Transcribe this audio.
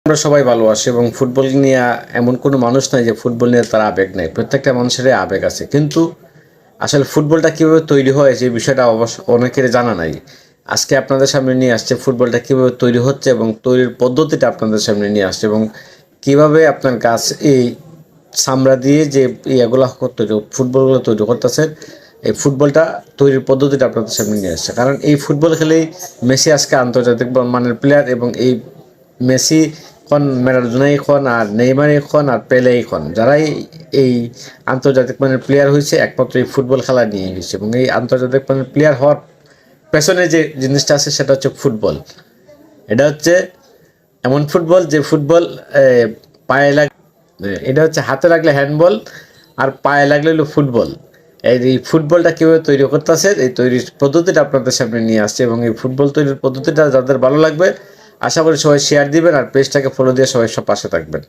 আমরা সবাই ভালোবাসি এবং ফুটবল নিয়ে এমন কোনো মানুষ নাই যে ফুটবল নিয়ে তার আবেগ নেই। প্রত্যেকটা মানুষেরই আবেগ আছে, কিন্তু আসলে ফুটবলটা কীভাবে তৈরি হয় যে বিষয়টা অবশ্য অনেকের জানা নাই। আজকে আপনাদের সামনে নিয়ে আসছে ফুটবলটা কীভাবে তৈরি হচ্ছে এবং তৈরির পদ্ধতিটা আপনাদের সামনে নিয়ে আসছে, এবং কীভাবে আপনার গাছ এই চামড়া দিয়ে যে ইয়েগুলো তৈরি ফুটবলগুলো তৈরি করতেছে, এই ফুটবলটা তৈরির পদ্ধতিটা আপনাদের সামনে নিয়ে আসছে। কারণ এই ফুটবল খেলেই মেসি আজকে আন্তর্জাতিক মানের প্লেয়ার, এবং এই মেসি খন, ম্যারাডোনাই খন, আর নেইমারই খন, আর পেলেই খন, যারাই এই আন্তর্জাতিক মানের প্লেয়ার হয়েছে একমাত্র এই ফুটবল খেলা নিয়ে হয়েছে। এবং এই আন্তর্জাতিক মানের প্লেয়ার হওয়ার পেছনে যে জিনিসটা আছে সেটা হচ্ছে ফুটবল। এটা হচ্ছে এমন ফুটবল যে ফুটবল পায়ে লাগ, এটা হচ্ছে হাতে লাগলে হ্যান্ডবল, আর পায়ে লাগলে হলো ফুটবল। এই ফুটবলটা কীভাবে তৈরি করতেছে, এই তৈরির পদ্ধতিটা আপনাদের সামনে নিয়ে আসছে। এবং এই ফুটবল তৈরির পদ্ধতিটা যাদের ভালো লাগবে, আশা করি সবাই শেয়ার দিবেন আর পেজটাকে ফলো দিয়ে সবাই সব পাশে থাকবেন।